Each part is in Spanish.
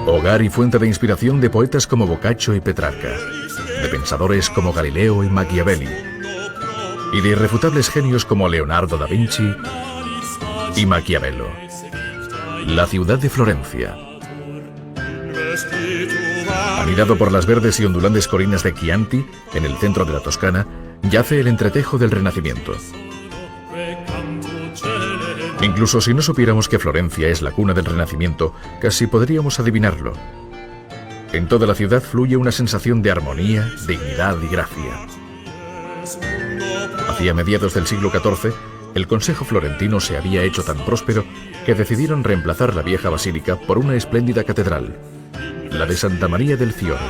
Hogar y fuente de inspiración de poetas como Boccaccio y Petrarca, de pensadores como Galileo y Machiavelli, y de irrefutables genios como Leonardo da Vinci y Maquiavelo. La ciudad de Florencia. Anidado por las verdes y ondulantes colinas de Chianti, en el centro de la Toscana, yace el entretejo del Renacimiento. Incluso si no supiéramos que Florencia es la cuna del Renacimiento, casi podríamos adivinarlo. En toda la ciudad fluye una sensación de armonía, dignidad y gracia. Hacia mediados del siglo XIV, el Consejo Florentino se había hecho tan próspero que decidieron reemplazar la vieja basílica por una espléndida catedral, la de Santa María del Fiore.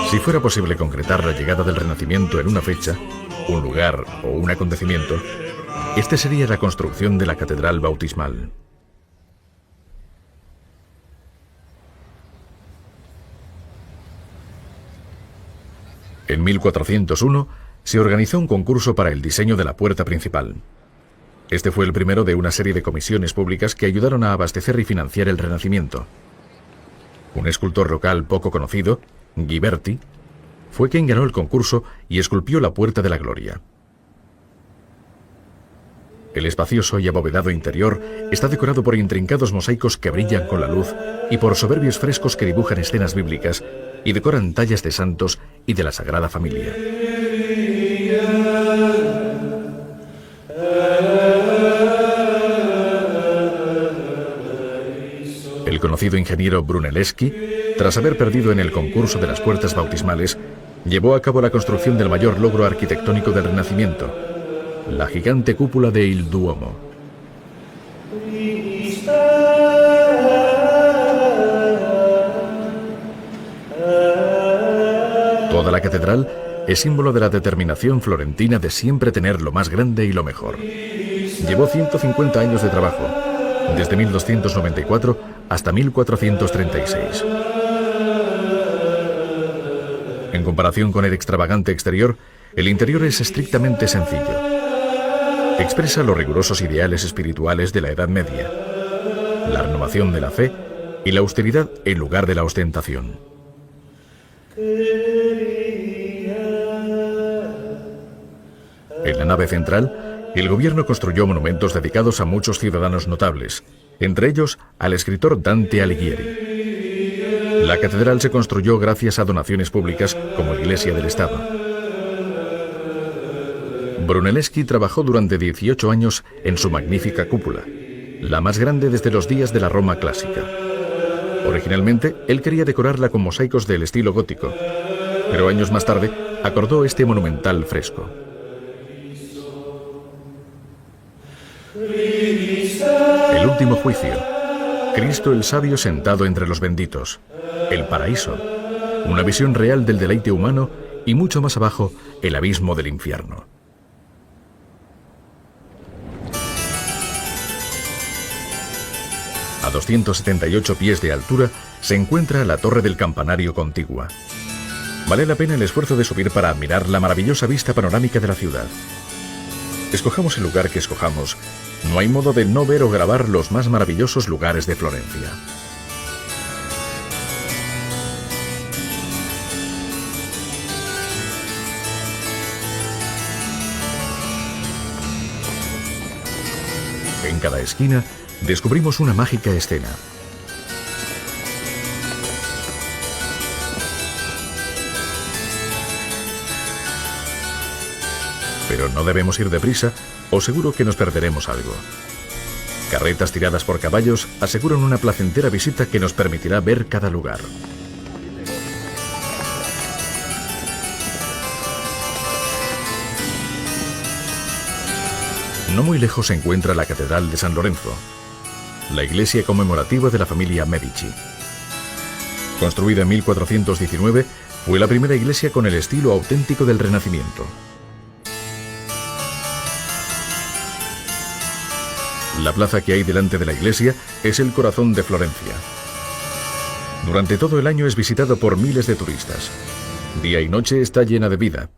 Si fuera posible concretar la llegada del Renacimiento en una fecha, un lugar o un acontecimiento, este sería la construcción de la catedral bautismal. En 1401 se organizó un concurso para el diseño de la puerta principal. Este fue el primero de una serie de comisiones públicas que ayudaron a abastecer y financiar el Renacimiento. Un escultor local poco conocido, Ghiberti, fue quien ganó el concurso y esculpió la Puerta de la Gloria. El espacioso y abovedado interior está decorado por intrincados mosaicos que brillan con la luz y por soberbios frescos que dibujan escenas bíblicas y decoran tallas de santos y de la Sagrada Familia. El conocido ingeniero Brunelleschi, tras haber perdido en el concurso de las puertas bautismales, llevó a cabo la construcción del mayor logro arquitectónico del Renacimiento, la gigante cúpula de Il Duomo. Toda la catedral es símbolo de la determinación florentina de siempre tener lo más grande y lo mejor. Llevó 150 años de trabajo, desde 1294 hasta 1436. En comparación con el extravagante exterior, el interior es estrictamente sencillo. Expresa los rigurosos ideales espirituales de la Edad Media, la renovación de la fe y la austeridad en lugar de la ostentación. En la nave central, el gobierno construyó monumentos dedicados a muchos ciudadanos notables, entre ellos al escritor Dante Alighieri. La catedral se construyó gracias a donaciones públicas como iglesia del Estado. Brunelleschi trabajó durante 18 años en su magnífica cúpula, la más grande desde los días de la Roma clásica. Originalmente, él quería decorarla con mosaicos del estilo gótico, pero años más tarde acordó este monumental fresco. El último juicio. Cristo el sabio sentado entre los benditos. El paraíso. Una visión real del deleite humano y mucho más abajo, el abismo del infierno. A 278 pies de altura se encuentra la torre del campanario contigua. Vale la pena el esfuerzo de subir para admirar la maravillosa vista panorámica de la ciudad. Escojamos el lugar que escojamos, no hay modo de no ver o grabar los más maravillosos lugares de Florencia. En cada esquina descubrimos una mágica escena. Pero no debemos ir deprisa o seguro que nos perderemos algo. Carretas tiradas por caballos aseguran una placentera visita que nos permitirá ver cada lugar. No muy lejos se encuentra la Catedral de San Lorenzo, la iglesia conmemorativa de la familia Medici. Construida en 1419, fue la primera iglesia con el estilo auténtico del Renacimiento. La plaza que hay delante de la iglesia es el corazón de Florencia. Durante todo el año es visitado por miles de turistas. Día y noche está llena de vida.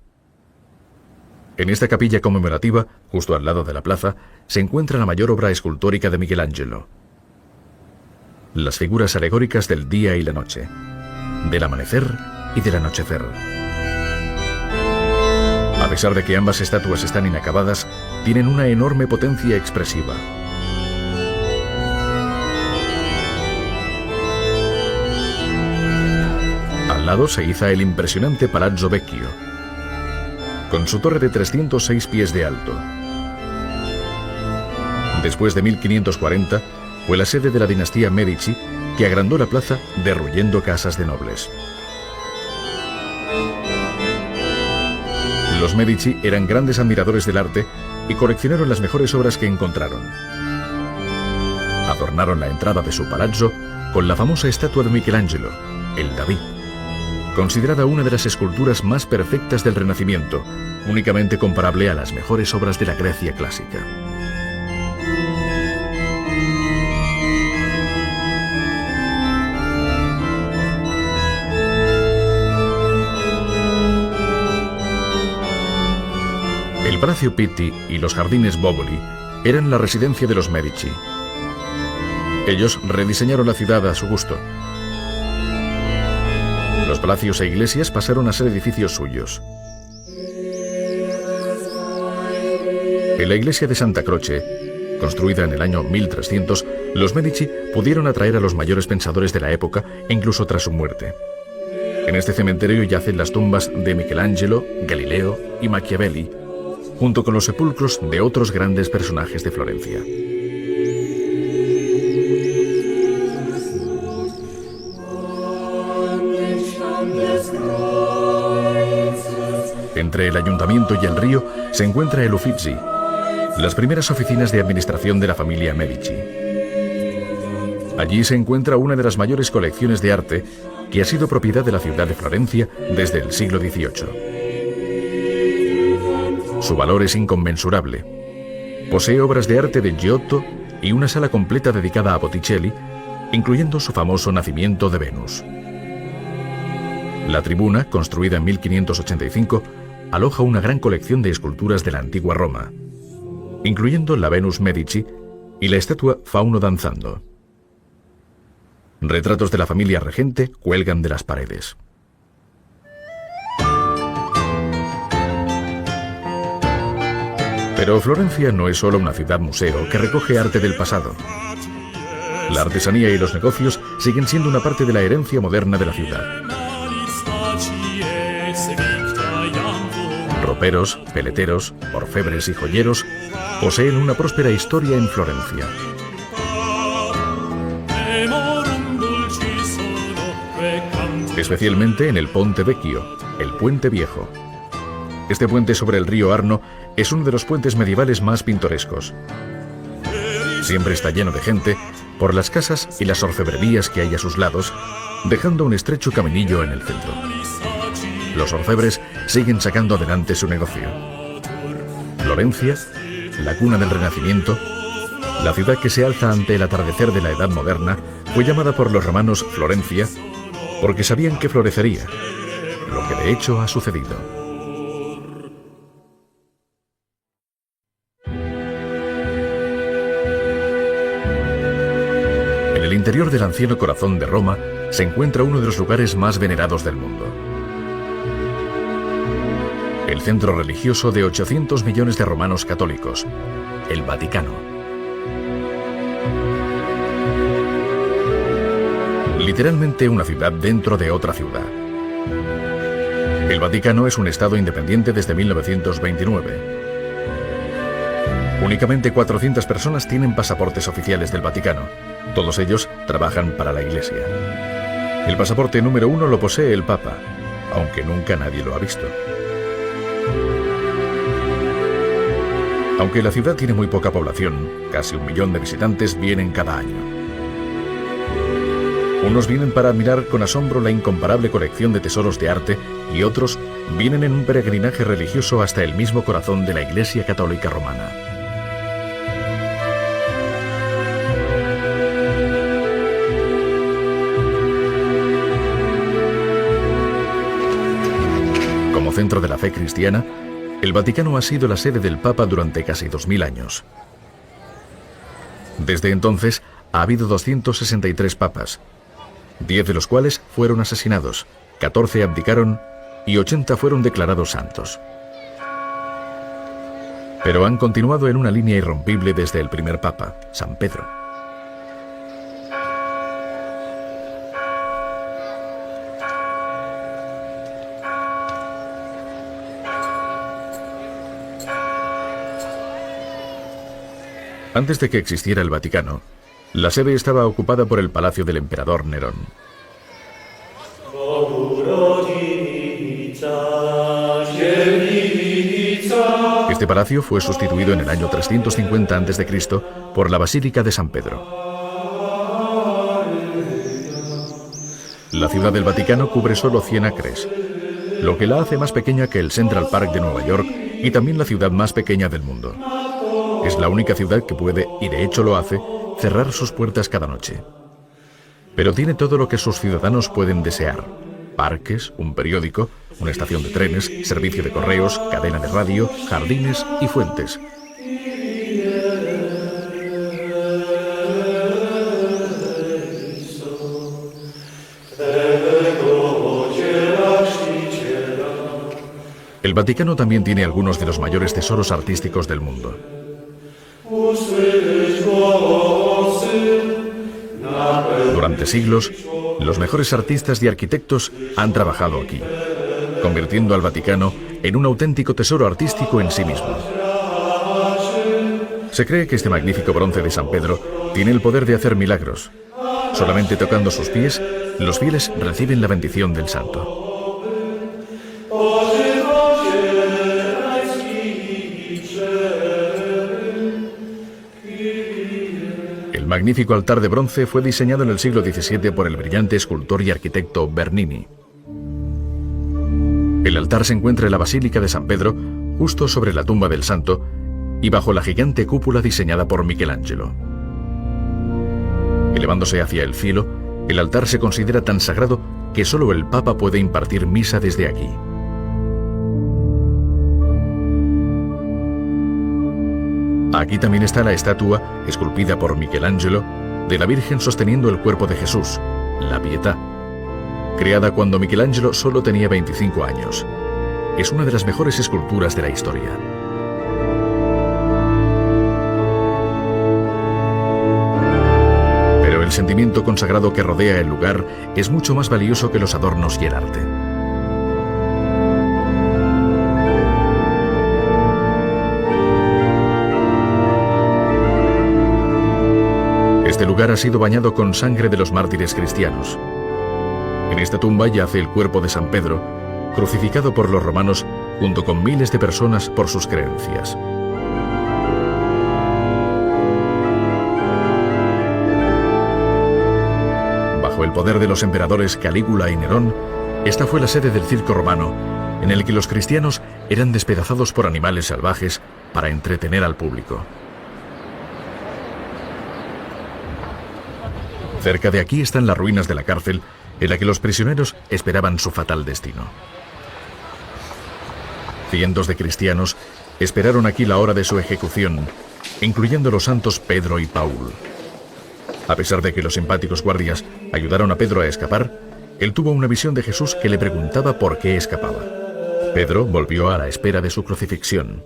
En esta capilla conmemorativa, justo al lado de la plaza, se encuentra la mayor obra escultórica de Michelangelo. las figuras alegóricas del día y la noche, del amanecer y del anochecer. A pesar de que ambas estatuas están inacabadas, tienen una enorme potencia expresiva. Al lado se iza el impresionante Palazzo Vecchio, con su torre de 306 pies de alto. Después de 1540, fue la sede de la dinastía Medici, que agrandó la plaza derruyendo casas de nobles. Los Medici eran grandes admiradores del arte y coleccionaron las mejores obras que encontraron. Adornaron la entrada de su palazzo con la famosa estatua de Michelangelo, el David, considerada una de las esculturas más perfectas del Renacimiento, únicamente comparable a las mejores obras de la Grecia clásica. El Palacio Pitti y los jardines Boboli eran la residencia de los Medici. Ellos rediseñaron la ciudad a su gusto. Los palacios e iglesias pasaron a ser edificios suyos. En la iglesia de Santa Croce, construida en el año 1300, los Medici pudieron atraer a los mayores pensadores de la época, incluso tras su muerte. En este cementerio yacen las tumbas de Michelangelo, Galileo y Machiavelli, junto con los sepulcros de otros grandes personajes de Florencia. Entre el ayuntamiento y el río se encuentra el Uffizi, las primeras oficinas de administración de la familia Medici. Allí se encuentra una de las mayores colecciones de arte que ha sido propiedad de la ciudad de Florencia desde el siglo XVIII. Su valor es inconmensurable. Posee obras de arte de Giotto y una sala completa dedicada a Botticelli, incluyendo su famoso Nacimiento de Venus. La tribuna, construida en 1585, aloja una gran colección de esculturas de la antigua Roma, incluyendo la Venus Medici y la estatua Fauno danzando. Retratos de la familia regente cuelgan de las paredes. Pero Florencia no es solo una ciudad museo que recoge arte del pasado. La artesanía y los negocios siguen siendo una parte de la herencia moderna de la ciudad. Roperos, peleteros, orfebres y joyeros poseen una próspera historia en Florencia. Especialmente en el Ponte Vecchio, el Puente Viejo. Este puente sobre el río Arno es uno de los puentes medievales más pintorescos. Siempre está lleno de gente por las casas y las orfebrerías que hay a sus lados, dejando un estrecho caminillo en el centro. Los orfebres siguen sacando adelante su negocio. Florencia, la cuna del Renacimiento, la ciudad que se alza ante el atardecer de la Edad Moderna, fue llamada por los romanos Florencia porque sabían que florecería, lo que de hecho ha sucedido. En el interior del anciano corazón de Roma se encuentra uno de los lugares más venerados del mundo. El centro religioso de 800 millones de romanos católicos, el Vaticano. Literalmente una ciudad dentro de otra ciudad. El Vaticano es un estado independiente desde 1929. Únicamente 400 personas tienen pasaportes oficiales del Vaticano. Todos ellos trabajan para la Iglesia. El pasaporte número 1 lo posee el Papa, aunque nunca nadie lo ha visto. Aunque la ciudad tiene muy poca población, casi 1 millón de visitantes vienen cada año. Unos vienen para admirar con asombro la incomparable colección de tesoros de arte y otros vienen en un peregrinaje religioso hasta el mismo corazón de la Iglesia Católica Romana. Como centro de la fe cristiana, el Vaticano ha sido la sede del Papa durante casi 2000 años. Desde entonces, ha habido 263 papas, 10 de los cuales fueron asesinados, 14 abdicaron y 80 fueron declarados santos. Pero han continuado en una línea irrompible desde el primer papa, San Pedro. Antes de que existiera el Vaticano, la sede estaba ocupada por el palacio del emperador Nerón. Este palacio fue sustituido en el año 350 a.C. por la Basílica de San Pedro. La ciudad del Vaticano cubre solo 100 acres, lo que la hace más pequeña que el Central Park de Nueva York y también la ciudad más pequeña del mundo. Es la única ciudad que puede, y de hecho lo hace, cerrar sus puertas cada noche. Pero tiene todo lo que sus ciudadanos pueden desear: parques, un periódico, una estación de trenes, servicio de correos, cadena de radio, jardines y fuentes. El Vaticano también tiene algunos de los mayores tesoros artísticos del mundo. Durante siglos, los mejores artistas y arquitectos han trabajado aquí, convirtiendo al Vaticano en un auténtico tesoro artístico en sí mismo. Se cree que este magnífico bronce de San Pedro tiene el poder de hacer milagros. Solamente tocando sus pies, los fieles reciben la bendición del santo. El magnífico altar de bronce fue diseñado en el siglo XVII por el brillante escultor y arquitecto Bernini. El altar se encuentra en la Basílica de San Pedro, justo sobre la tumba del santo y bajo la gigante cúpula diseñada por Michelangelo. Elevándose hacia el cielo, el altar se considera tan sagrado que solo el Papa puede impartir misa desde aquí. Aquí también está la estatua, esculpida por Michelangelo, de la Virgen sosteniendo el cuerpo de Jesús, la Pietà, creada cuando Michelangelo solo tenía 25 años. Es una de las mejores esculturas de la historia. Pero el sentimiento consagrado que rodea el lugar es mucho más valioso que los adornos y el arte. Este lugar ha sido bañado con sangre de los mártires cristianos. En esta tumba yace el cuerpo de San Pedro, crucificado por los romanos junto con miles de personas por sus creencias. Bajo el poder de los emperadores Calígula y Nerón, esta fue la sede del circo romano, en el que los cristianos eran despedazados por animales salvajes para entretener al público. Cerca de aquí están las ruinas de la cárcel en la que los prisioneros esperaban su fatal destino. Cientos de cristianos esperaron aquí la hora de su ejecución, incluyendo los santos Pedro y Paul. A pesar de que los simpáticos guardias ayudaron a Pedro a escapar, él tuvo una visión de Jesús que le preguntaba por qué escapaba. Pedro volvió a la espera de su crucifixión.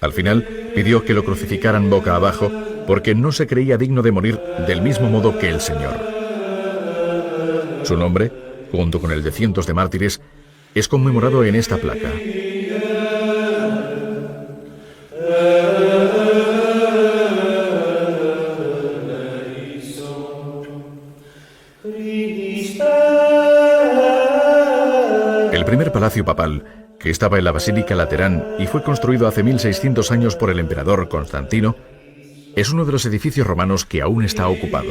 Al final, pidió que lo crucificaran boca abajo porque no se creía digno de morir del mismo modo que el Señor. Su nombre, junto con el de cientos de mártires, es conmemorado en esta placa. El primer palacio papal, que estaba en la Basílica Laterán y fue construido hace 1600 años por el emperador Constantino, es uno de los edificios romanos que aún está ocupado.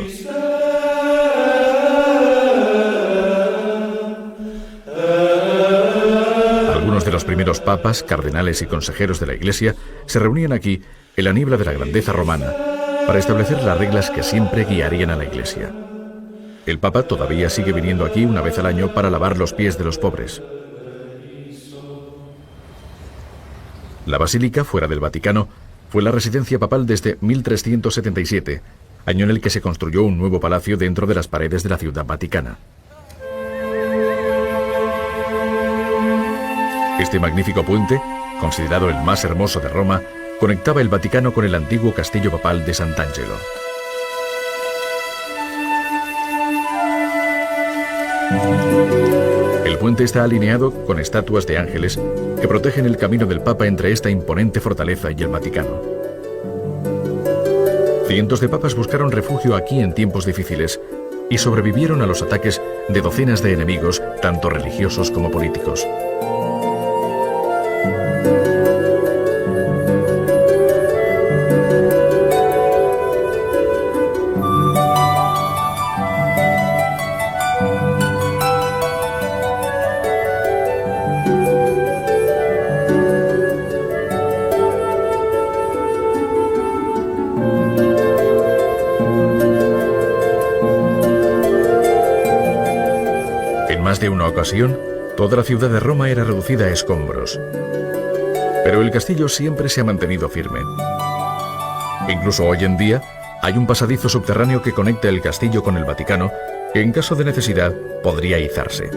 Algunos de los primeros papas, cardenales y consejeros de la Iglesia se reunían aquí, en la niebla de la grandeza romana, para establecer las reglas que siempre guiarían a la Iglesia. El Papa todavía sigue viniendo aquí una vez al año para lavar los pies de los pobres. La Basílica, fuera del Vaticano, fue la residencia papal desde 1377, año en el que se construyó un nuevo palacio dentro de las paredes de la Ciudad Vaticana. Este magnífico puente, considerado el más hermoso de Roma, conectaba el Vaticano con el antiguo castillo papal de Sant'Angelo. El puente está alineado con estatuas de ángeles que protegen el camino del Papa entre esta imponente fortaleza y el Vaticano. Cientos de papas buscaron refugio aquí en tiempos difíciles y sobrevivieron a los ataques de docenas de enemigos, tanto religiosos como políticos. En más de una ocasión, toda la ciudad de Roma era reducida a escombros. Pero el castillo siempre se ha mantenido firme. Incluso hoy en día, hay un pasadizo subterráneo que conecta el castillo con el Vaticano, que en caso de necesidad podría izarse.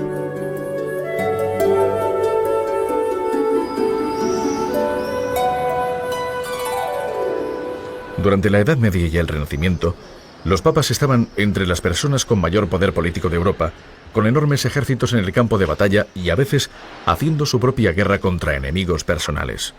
Durante la Edad Media y el Renacimiento, los papas estaban entre las personas con mayor poder político de Europa, con enormes ejércitos en el campo de batalla y a veces haciendo su propia guerra contra enemigos personales.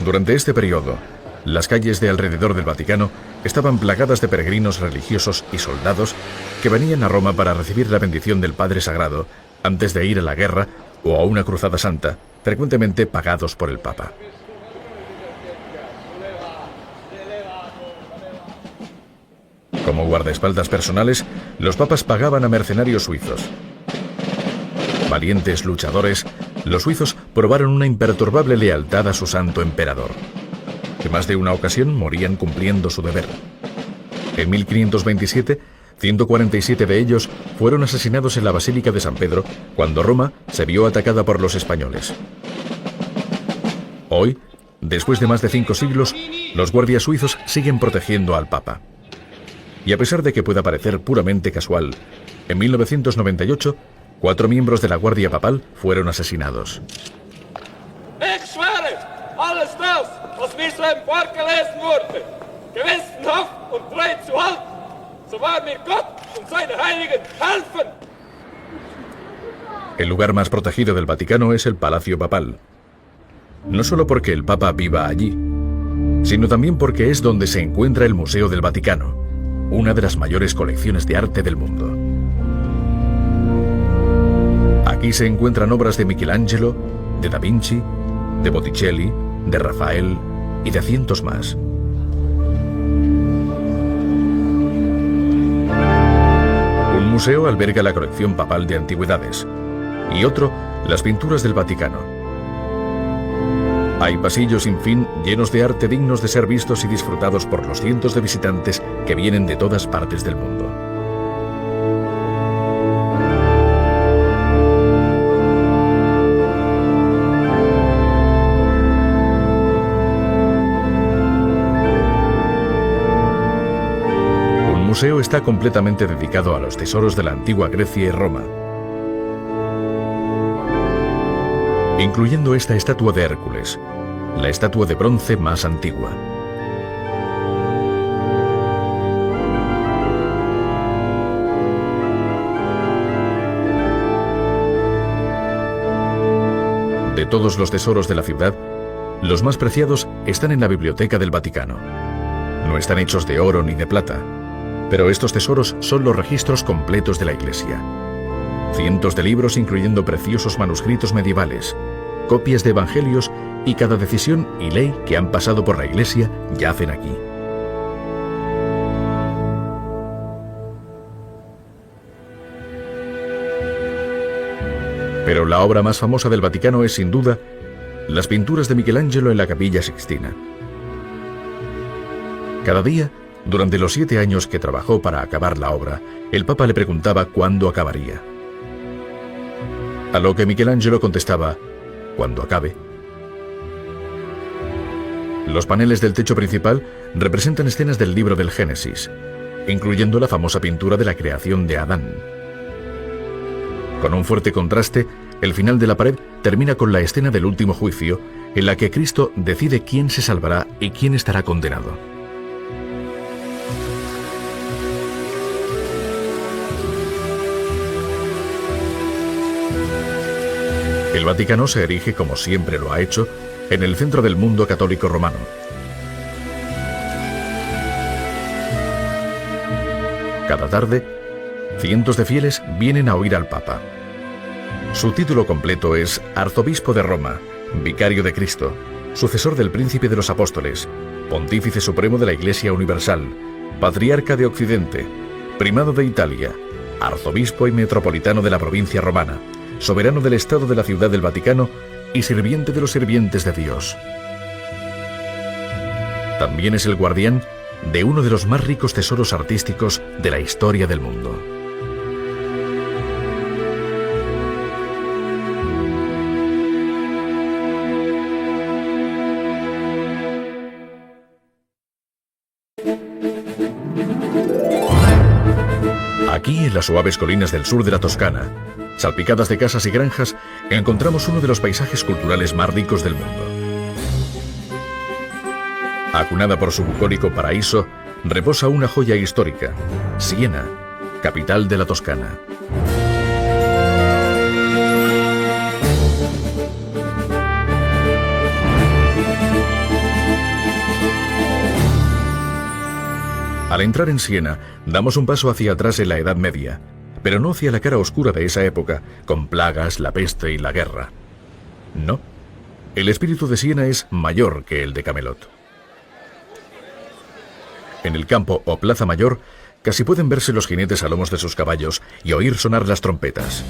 Durante este periodo, las calles de alrededor del Vaticano estaban plagadas de peregrinos religiosos y soldados que venían a Roma para recibir la bendición del Padre Sagrado antes de ir a la guerra o a una cruzada santa, frecuentemente pagados por el Papa. Como guardaespaldas personales, los papas pagaban a mercenarios suizos. Valientes luchadores, los suizos probaron una imperturbable lealtad a su santo emperador. En más de una ocasión morían cumpliendo su deber. En 1527, 147 de ellos fueron asesinados en la Basílica de San Pedro cuando Roma se vio atacada por los españoles. Hoy, después de más de 5 siglos, los guardias suizos siguen protegiendo al Papa. Y a pesar de que pueda parecer puramente casual, en 1998, 4 miembros de la Guardia Papal fueron asesinados. El lugar más protegido del Vaticano es el Palacio Papal. No solo porque el Papa viva allí, sino también porque es donde se encuentra el Museo del Vaticano, una de las mayores colecciones de arte del mundo. Aquí se encuentran obras de Michelangelo, de Da Vinci, de Botticelli, de Rafael y de cientos más. Un museo alberga la colección papal de antigüedades y otro, las pinturas del Vaticano. Hay pasillos sin fin llenos de arte dignos de ser vistos y disfrutados por los cientos de visitantes que vienen de todas partes del mundo. Un museo está completamente dedicado a los tesoros de la antigua Grecia y Roma, incluyendo esta estatua de Hércules, la estatua de bronce más antigua. De todos los tesoros de la ciudad, los más preciados están en la Biblioteca del Vaticano. No están hechos de oro ni de plata, pero estos tesoros son los registros completos de la Iglesia. Cientos de libros incluyendo preciosos manuscritos medievales, copias de evangelios y cada decisión y ley que han pasado por la Iglesia yacen aquí. Pero la obra más famosa del Vaticano es sin duda las pinturas de Michelangelo en la Capilla Sixtina. Cada día, durante los 7 años que trabajó para acabar la obra, el Papa le preguntaba cuándo acabaría. A lo que Michelangelo contestaba: cuando acabe. Los paneles del techo principal representan escenas del libro del Génesis, incluyendo la famosa pintura de la creación de Adán. Con un fuerte contraste, el final de la pared termina con la escena del último juicio, en la que Cristo decide quién se salvará y quién estará condenado. El Vaticano se erige, como siempre lo ha hecho, en el centro del mundo católico romano. Cada tarde, cientos de fieles vienen a oír al Papa. Su título completo es Arzobispo de Roma, Vicario de Cristo, sucesor del Príncipe de los Apóstoles, Pontífice Supremo de la Iglesia Universal, Patriarca de Occidente, Primado de Italia, Arzobispo y Metropolitano de la provincia romana, Soberano del Estado de la Ciudad del Vaticano y Sirviente de los sirvientes de Dios. También es el guardián de uno de los más ricos tesoros artísticos de la historia del mundo. Aquí, en las suaves colinas del sur de la Toscana, salpicadas de casas y granjas, encontramos uno de los paisajes culturales más ricos del mundo. Acunada por su bucólico paraíso, reposa una joya histórica, Siena, capital de la Toscana. Al entrar en Siena, damos un paso hacia atrás en la Edad Media, pero no hacia la cara oscura de esa época, con plagas, la peste y la guerra. No, el espíritu de Siena es mayor que el de Camelot. En el campo o plaza mayor, casi pueden verse los jinetes a lomos de sus caballos y oír sonar las trompetas.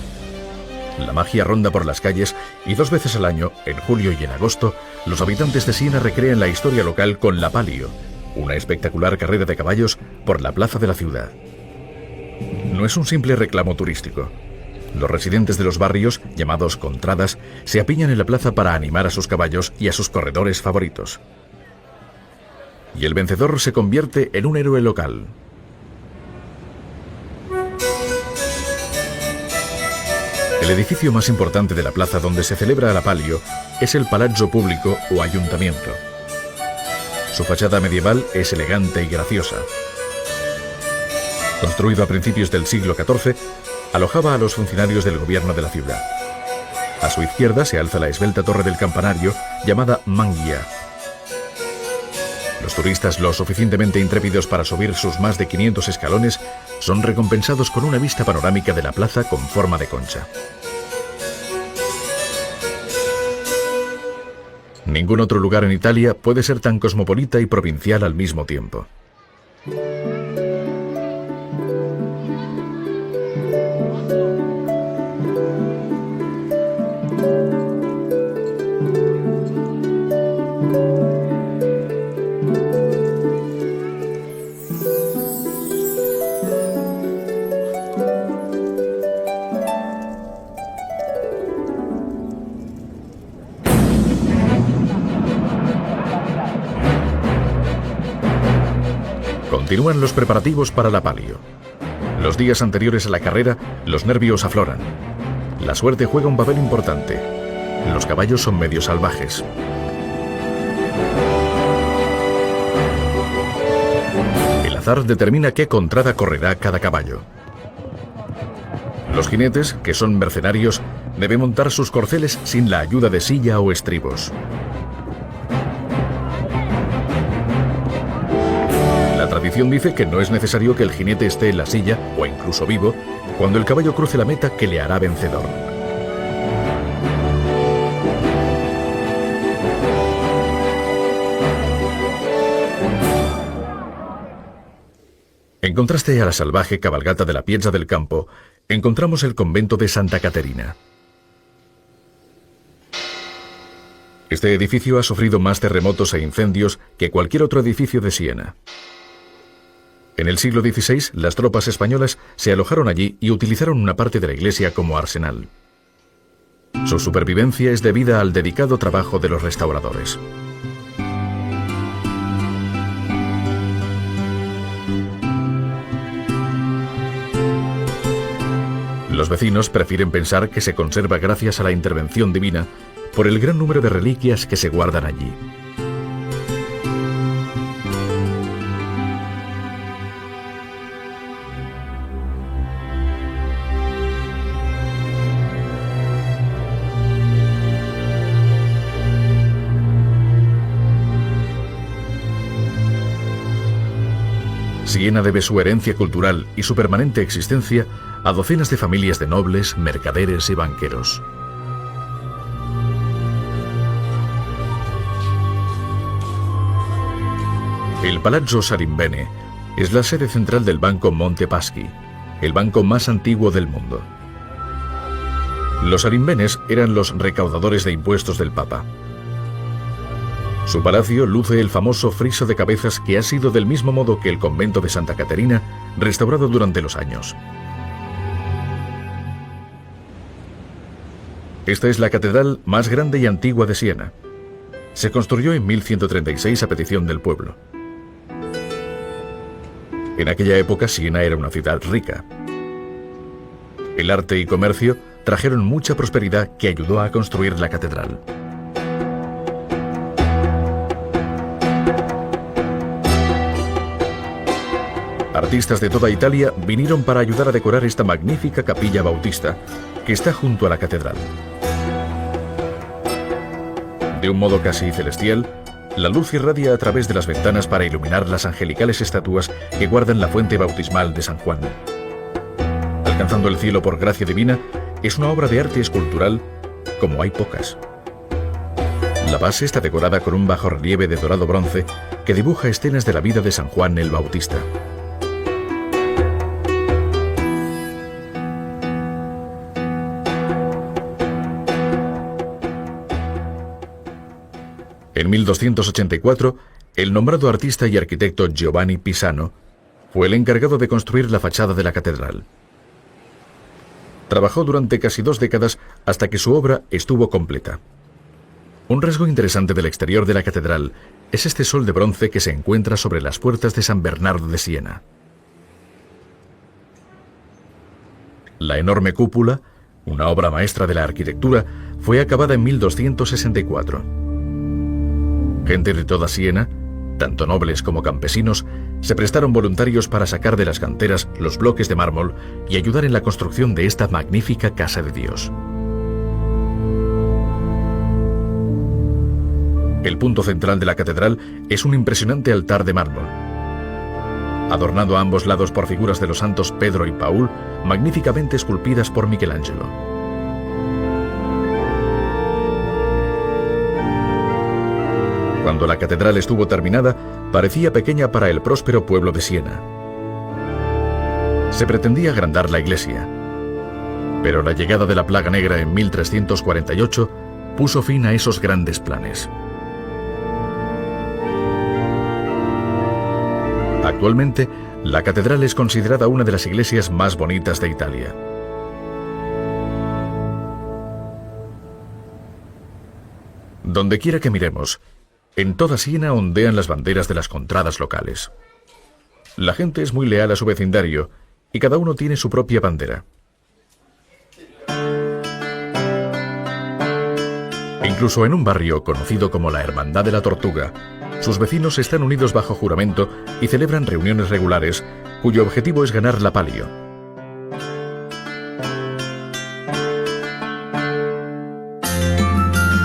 La magia ronda por las calles y 2 veces al año, en julio y en agosto, los habitantes de Siena recrean la historia local con la Palio, una espectacular carrera de caballos por la plaza de la ciudad. No es un simple reclamo turístico. Los residentes de los barrios, llamados contradas, se apiñan en la plaza para animar a sus caballos y a sus corredores favoritos. Y el vencedor se convierte en un héroe local. El edificio más importante de la plaza donde se celebra la Palio es el Palazzo Público o Ayuntamiento. Su fachada medieval es elegante y graciosa. Construido a principios del siglo XIV, alojaba a los funcionarios del gobierno de la ciudad. A su izquierda se alza la esbelta torre del campanario, llamada Mangia. Los turistas lo suficientemente intrépidos para subir sus más de 500 escalones son recompensados con una vista panorámica de la plaza con forma de concha. Ningún otro lugar en Italia puede ser tan cosmopolita y provincial al mismo tiempo. Continúan los preparativos para la Palio. Los días anteriores a la carrera, los nervios afloran. La suerte juega un papel importante. Los caballos son medio salvajes. El azar determina qué contrada correrá cada caballo. Los jinetes, que son mercenarios, deben montar sus corceles sin la ayuda de silla o estribos. La tradición dice que no es necesario que el jinete esté en la silla, o incluso vivo, cuando el caballo cruce la meta que le hará vencedor. En contraste a la salvaje cabalgata de la Piazza del Campo, encontramos el convento de Santa Caterina. Este edificio ha sufrido más terremotos e incendios que cualquier otro edificio de Siena. En el siglo XVI, las tropas españolas se alojaron allí y utilizaron una parte de la iglesia como arsenal. Su supervivencia es debida al dedicado trabajo de los restauradores. Los vecinos prefieren pensar que se conserva gracias a la intervención divina por el gran número de reliquias que se guardan allí. Siena debe su herencia cultural y su permanente existencia a docenas de familias de nobles, mercaderes y banqueros. El Palazzo Salimbene es la sede central del Banco Monte Paschi, el banco más antiguo del mundo. Los Salimbenes eran los recaudadores de impuestos del Papa. Su palacio luce el famoso friso de cabezas que ha sido del mismo modo que el convento de Santa Caterina, restaurado durante los años. Esta es la catedral más grande y antigua de Siena. Se construyó en 1136 a petición del pueblo. En aquella época Siena era una ciudad rica. El arte y comercio trajeron mucha prosperidad que ayudó a construir la catedral. Artistas de toda Italia vinieron para ayudar a decorar esta magnífica capilla bautista que está junto a la catedral. De un modo casi celestial, la luz irradia a través de las ventanas para iluminar las angelicales estatuas que guardan la fuente bautismal de San Juan. Alcanzando el cielo por gracia divina, es una obra de arte escultural como hay pocas. La base está decorada con un bajorrelieve de dorado bronce que dibuja escenas de la vida de San Juan el Bautista. En 1284, el nombrado artista y arquitecto Giovanni Pisano fue el encargado de construir la fachada de la catedral. Trabajó durante casi 2 décadas hasta que su obra estuvo completa. Un rasgo interesante del exterior de la catedral es este sol de bronce que se encuentra sobre las puertas de San Bernardo de Siena. La enorme cúpula, una obra maestra de la arquitectura, fue acabada en 1264. Gente de toda Siena, tanto nobles como campesinos, se prestaron voluntarios para sacar de las canteras los bloques de mármol y ayudar en la construcción de esta magnífica casa de Dios. El punto central de la catedral es un impresionante altar de mármol, adornado a ambos lados por figuras de los santos Pedro y Paul, magníficamente esculpidas por Michelangelo. Cuando la catedral estuvo terminada, parecía pequeña para el próspero pueblo de Siena. Se pretendía agrandar la iglesia, pero la llegada de la plaga negra en 1348 puso fin a esos grandes planes. Actualmente, la catedral es considerada una de las iglesias más bonitas de Italia. Donde quiera que miremos, en toda Siena ondean las banderas de las contradas locales. La gente es muy leal a su vecindario y cada uno tiene su propia bandera. Incluso en un barrio conocido como la Hermandad de la Tortuga, sus vecinos están unidos bajo juramento y celebran reuniones regulares cuyo objetivo es ganar la palio.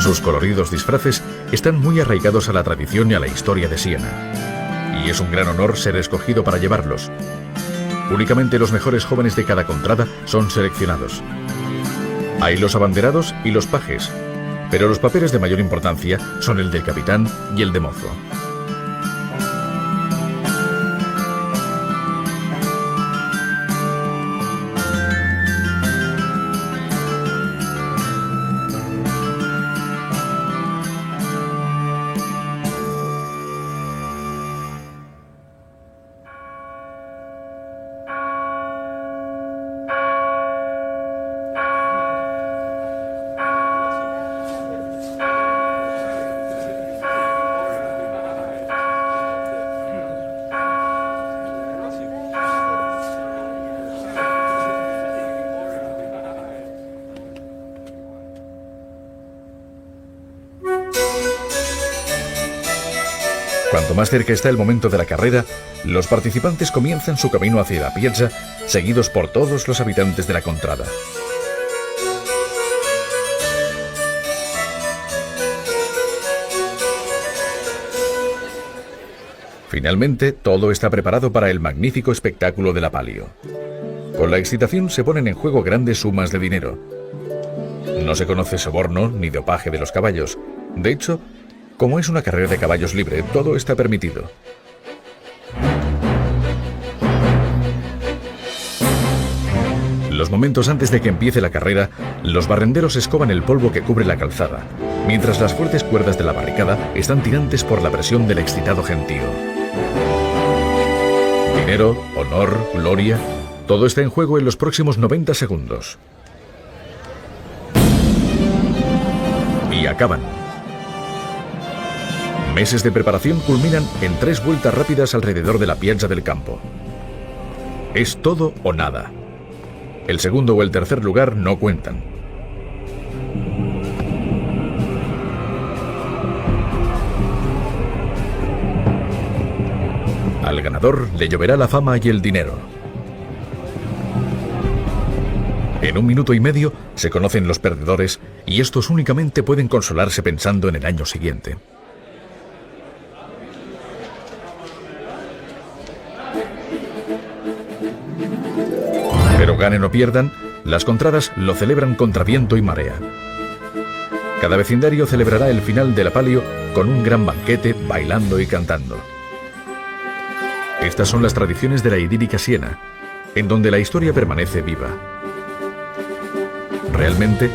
Sus coloridos disfraces están muy arraigados a la tradición y a la historia de Siena, y es un gran honor ser escogido para llevarlos. Únicamente los mejores jóvenes de cada contrada son seleccionados. Hay los abanderados y los pajes, pero los papeles de mayor importancia son el de capitán y el de mozo. Cuanto más cerca está el momento de la carrera, los participantes comienzan su camino hacia la piazza, seguidos por todos los habitantes de la contrada. Finalmente, todo está preparado para el magnífico espectáculo de la palio. Con la excitación se ponen en juego grandes sumas de dinero. No se conoce soborno ni dopaje de los caballos. De hecho, como es una carrera de caballos libre, todo está permitido. Los momentos antes de que empiece la carrera, los barrenderos escoban el polvo que cubre la calzada, mientras las fuertes cuerdas de la barricada están tirantes por la presión del excitado gentío. Dinero, honor, gloria, todo está en juego en los próximos 90 segundos. Y acaban. Meses de preparación culminan en 3 vueltas rápidas alrededor de la piazza del campo. Es todo o nada. El segundo o el tercer lugar no cuentan. Al ganador le lloverá la fama y el dinero. En 1 minuto y medio se conocen los perdedores y estos únicamente pueden consolarse pensando en el año siguiente. Pero ganen o pierdan, las contradas lo celebran contra viento y marea. Cada vecindario celebrará el final de la palio con un gran banquete, bailando y cantando. Estas son las tradiciones de la idílica Siena, en donde la historia permanece viva. Realmente,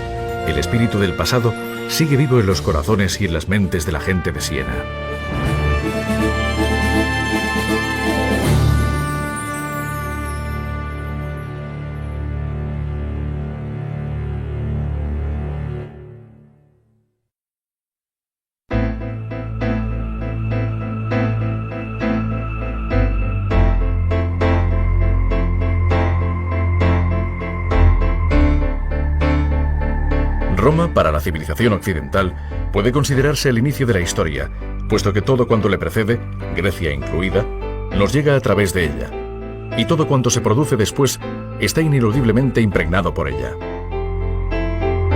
el espíritu del pasado sigue vivo en los corazones y en las mentes de la gente de Siena. Roma, para la civilización occidental, puede considerarse el inicio de la historia, puesto que todo cuanto le precede, Grecia incluida, nos llega a través de ella, y todo cuanto se produce después está ineludiblemente impregnado por ella.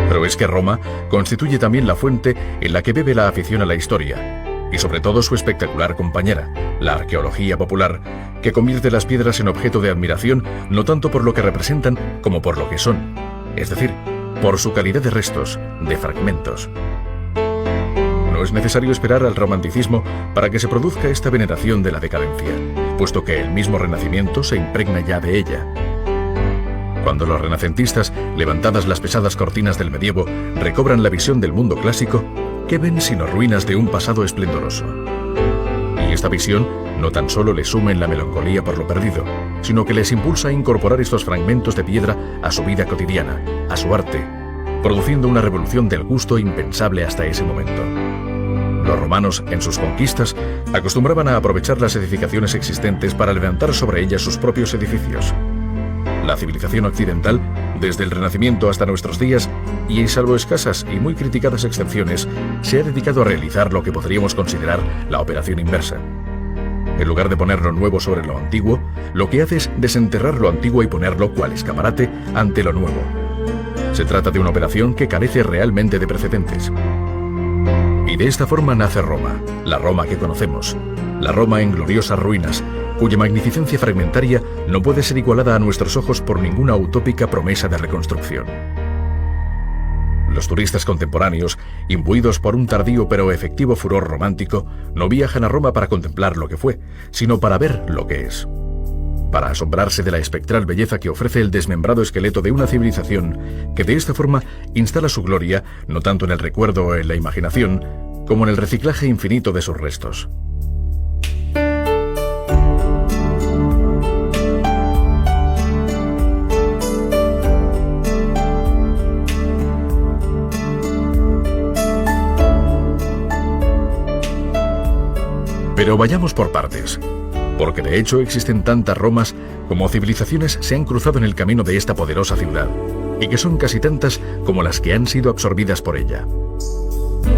Pero es que Roma constituye también la fuente en la que bebe la afición a la historia, y sobre todo su espectacular compañera, la arqueología popular, que convierte las piedras en objeto de admiración no tanto por lo que representan como por lo que son, es decir, por su calidad de restos, de fragmentos. No es necesario esperar al romanticismo para que se produzca esta veneración de la decadencia, puesto que el mismo Renacimiento se impregna ya de ella. Cuando los renacentistas, levantadas las pesadas cortinas del medievo, recobran la visión del mundo clásico, ¿qué ven sino ruinas de un pasado esplendoroso? Y esta visión no tan solo les sume en la melancolía por lo perdido, sino que les impulsa a incorporar estos fragmentos de piedra a su vida cotidiana, a su arte, produciendo una revolución del gusto impensable hasta ese momento. Los romanos, en sus conquistas, acostumbraban a aprovechar las edificaciones existentes para levantar sobre ellas sus propios edificios. La civilización occidental, desde el Renacimiento hasta nuestros días, y salvo escasas y muy criticadas excepciones, se ha dedicado a realizar lo que podríamos considerar la operación inversa. En lugar de poner lo nuevo sobre lo antiguo, lo que hace es desenterrar lo antiguo y ponerlo, cual escaparate, ante lo nuevo. Se trata de una operación que carece realmente de precedentes. Y de esta forma nace Roma, la Roma que conocemos, la Roma en gloriosas ruinas, cuya magnificencia fragmentaria no puede ser igualada a nuestros ojos por ninguna utópica promesa de reconstrucción. Los turistas contemporáneos, imbuidos por un tardío pero efectivo furor romántico, no viajan a Roma para contemplar lo que fue, sino para ver lo que es. Para asombrarse de la espectral belleza que ofrece el desmembrado esqueleto de una civilización que de esta forma instala su gloria no tanto en el recuerdo o en la imaginación, como en el reciclaje infinito de sus restos. Pero vayamos por partes, porque de hecho existen tantas Romas como civilizaciones se han cruzado en el camino de esta poderosa ciudad, y que son casi tantas como las que han sido absorbidas por ella.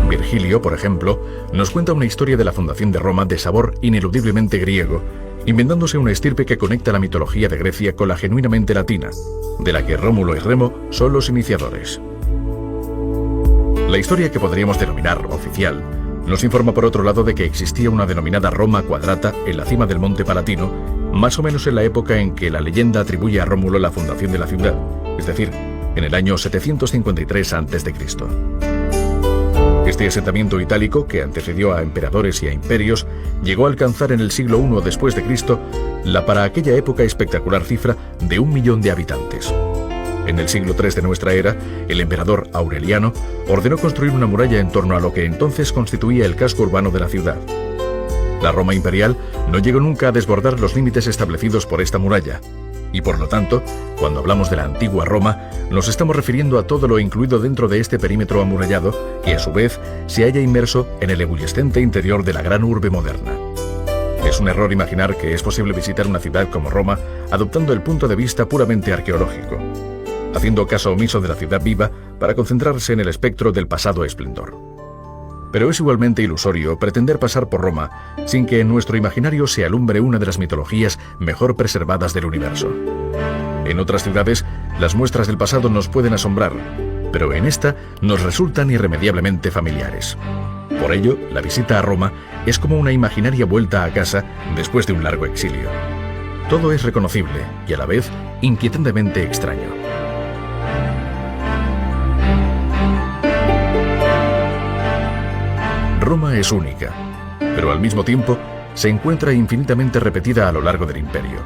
Virgilio, por ejemplo, nos cuenta una historia de la fundación de Roma de sabor ineludiblemente griego, inventándose una estirpe que conecta la mitología de Grecia con la genuinamente latina, de la que Rómulo y Remo son los iniciadores. La historia que podríamos denominar oficial nos informa por otro lado de que existía una denominada Roma Quadrata en la cima del Monte Palatino, más o menos en la época en que la leyenda atribuye a Rómulo la fundación de la ciudad, es decir, en el año 753 a.C. Este asentamiento itálico, que antecedió a emperadores y a imperios, llegó a alcanzar en el siglo I después de Cristo la para aquella época espectacular cifra de 1 millón de habitantes. En el siglo III de nuestra era, el emperador Aureliano ordenó construir una muralla en torno a lo que entonces constituía el casco urbano de la ciudad. La Roma imperial no llegó nunca a desbordar los límites establecidos por esta muralla, y por lo tanto, cuando hablamos de la antigua Roma, nos estamos refiriendo a todo lo incluido dentro de este perímetro amurallado, que a su vez se halla inmerso en el ebulliente interior de la gran urbe moderna. Es un error imaginar que es posible visitar una ciudad como Roma adoptando el punto de vista puramente arqueológico, haciendo caso omiso de la ciudad viva para concentrarse en el espectro del pasado esplendor. Pero es igualmente ilusorio pretender pasar por Roma sin que en nuestro imaginario se alumbre una de las mitologías mejor preservadas del universo. En otras ciudades, las muestras del pasado nos pueden asombrar, pero en esta nos resultan irremediablemente familiares. Por ello, la visita a Roma es como una imaginaria vuelta a casa después de un largo exilio. Todo es reconocible y a la vez inquietantemente extraño. Roma es única, pero al mismo tiempo se encuentra infinitamente repetida a lo largo del imperio.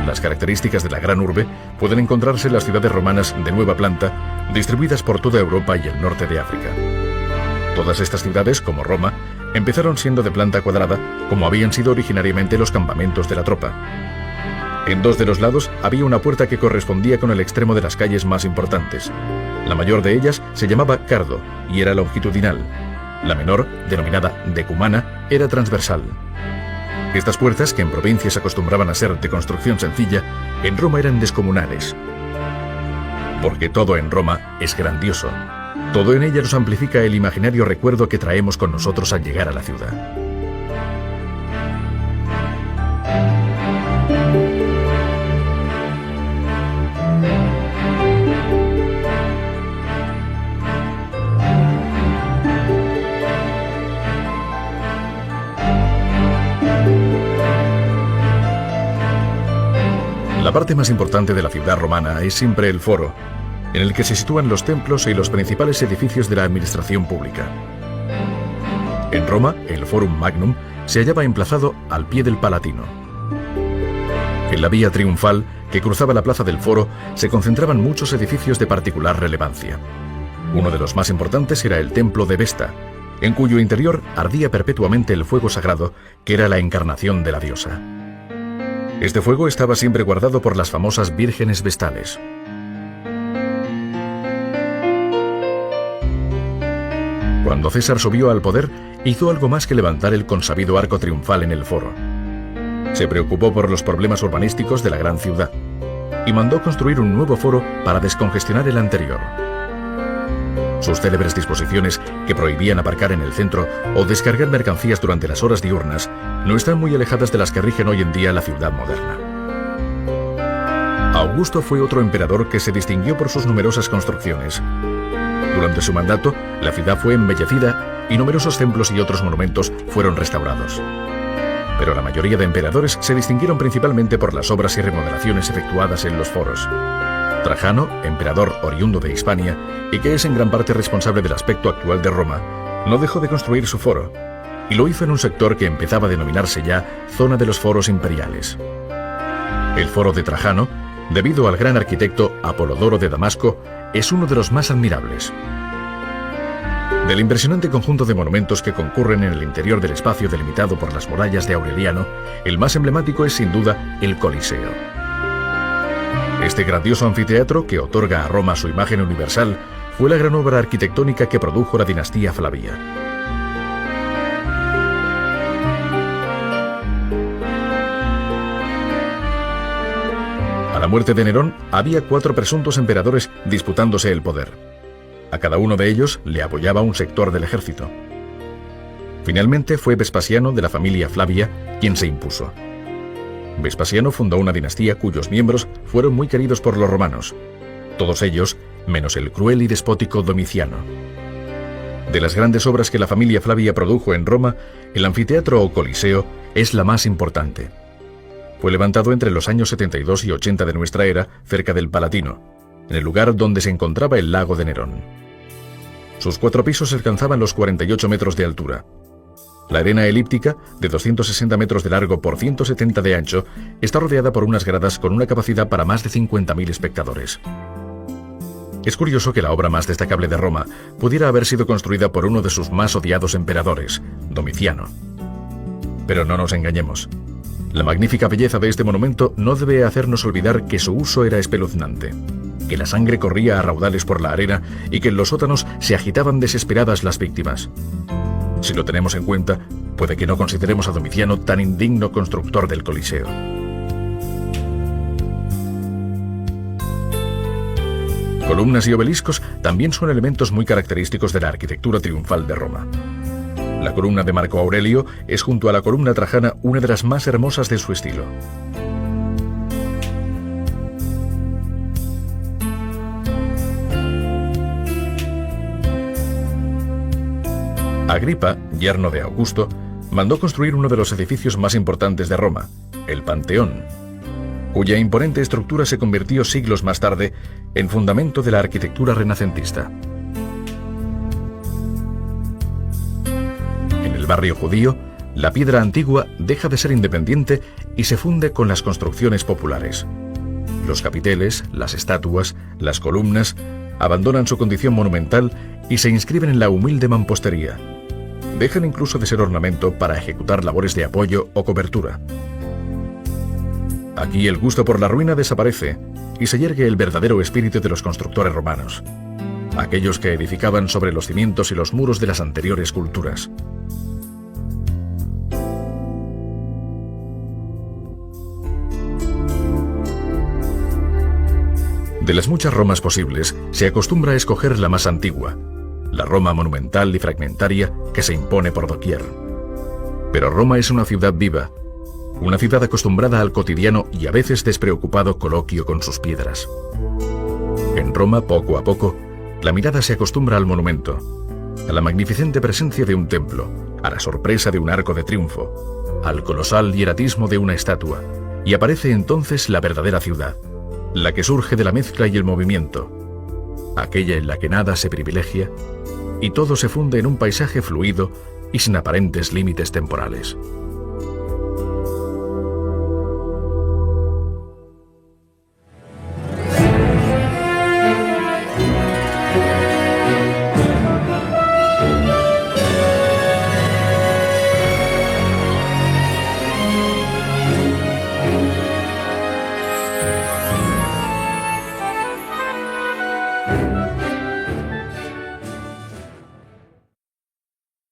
Las características de la gran urbe pueden encontrarse en las ciudades romanas de nueva planta, distribuidas por toda Europa y el norte de África. Todas estas ciudades, como Roma, empezaron siendo de planta cuadrada, como habían sido originariamente los campamentos de la tropa. En dos de los lados había una puerta que correspondía con el extremo de las calles más importantes. La mayor de ellas se llamaba Cardo y era longitudinal. La menor, denominada decumana, era transversal. Estas puertas, que en provincias acostumbraban a ser de construcción sencilla, en Roma eran descomunales. Porque todo en Roma es grandioso. Todo en ella nos amplifica el imaginario recuerdo que traemos con nosotros al llegar a la ciudad. La parte más importante de la ciudad romana es siempre el foro, en el que se sitúan los templos y los principales edificios de la administración pública. En Roma, el Forum Magnum se hallaba emplazado al pie del Palatino. En la vía triunfal que cruzaba la plaza del Foro se concentraban muchos edificios de particular relevancia. Uno de los más importantes era el Templo de Vesta, en cuyo interior ardía perpetuamente el fuego sagrado, que era la encarnación de la diosa. Este fuego estaba siempre guardado por las famosas vírgenes vestales. Cuando César subió al poder, hizo algo más que levantar el consabido arco triunfal en el foro. Se preocupó por los problemas urbanísticos de la gran ciudad y mandó construir un nuevo foro para descongestionar el anterior. Sus célebres disposiciones que prohibían aparcar en el centro o descargar mercancías durante las horas diurnas no están muy alejadas de las que rigen hoy en día la ciudad moderna. Augusto fue otro emperador que se distinguió por sus numerosas construcciones. Durante su mandato, la ciudad fue embellecida y numerosos templos y otros monumentos fueron restaurados. Pero la mayoría de emperadores se distinguieron principalmente por las obras y remodelaciones efectuadas en los foros. Trajano, emperador oriundo de Hispania, y que es en gran parte responsable del aspecto actual de Roma, no dejó de construir su foro, y lo hizo en un sector que empezaba a denominarse ya Zona de los Foros Imperiales. El foro de Trajano, debido al gran arquitecto Apolodoro de Damasco, es uno de los más admirables. Del impresionante conjunto de monumentos que concurren en el interior del espacio delimitado por las murallas de Aureliano, el más emblemático es sin duda el Coliseo. Este grandioso anfiteatro, que otorga a Roma su imagen universal, fue la gran obra arquitectónica que produjo la dinastía Flavia. A la muerte de Nerón, había 4 presuntos emperadores disputándose el poder. A cada uno de ellos le apoyaba un sector del ejército. Finalmente fue Vespasiano, de la familia Flavia, quien se impuso. Vespasiano fundó una dinastía cuyos miembros fueron muy queridos por los romanos, todos ellos menos el cruel y despótico Domiciano. De las grandes obras que la familia Flavia produjo en Roma, el anfiteatro o Coliseo es la más importante. Fue levantado entre los años 72 y 80 de nuestra era, cerca del Palatino, en el lugar donde se encontraba el lago de Nerón. Sus 4 pisos alcanzaban los 48 metros de altura. La arena elíptica, de 260 metros de largo por 170 de ancho, está rodeada por unas gradas con una capacidad para más de 50.000 espectadores. Es curioso que la obra más destacable de Roma pudiera haber sido construida por uno de sus más odiados emperadores, Domiciano. Pero no nos engañemos. La magnífica belleza de este monumento no debe hacernos olvidar que su uso era espeluznante, que la sangre corría a raudales por la arena y que en los sótanos se agitaban desesperadas las víctimas. Si lo tenemos en cuenta, puede que no consideremos a Domiciano tan indigno constructor del Coliseo. Columnas y obeliscos también son elementos muy característicos de la arquitectura triunfal de Roma. La columna de Marco Aurelio es, junto a la columna trajana, una de las más hermosas de su estilo. Agripa, yerno de Augusto, mandó construir uno de los edificios más importantes de Roma, el Panteón, cuya imponente estructura se convirtió siglos más tarde en fundamento de la arquitectura renacentista. En el barrio judío, la piedra antigua deja de ser independiente y se funde con las construcciones populares. Los capiteles, las estatuas, las columnas abandonan su condición monumental y se inscriben en la humilde mampostería. Dejan incluso de ser ornamento para ejecutar labores de apoyo o cobertura. Aquí el gusto por la ruina desaparece y se yergue el verdadero espíritu de los constructores romanos, aquellos que edificaban sobre los cimientos y los muros de las anteriores culturas. De las muchas Romas posibles, se acostumbra a escoger la más antigua, la Roma monumental y fragmentaria que se impone por doquier. Pero Roma es una ciudad viva, una ciudad acostumbrada al cotidiano y a veces despreocupado coloquio con sus piedras. En Roma, poco a poco, la mirada se acostumbra al monumento, a la magnificente presencia de un templo, a la sorpresa de un arco de triunfo, al colosal hieratismo de una estatua, y aparece entonces la verdadera ciudad, la que surge de la mezcla y el movimiento, aquella en la que nada se privilegia y todo se funde en un paisaje fluido y sin aparentes límites temporales.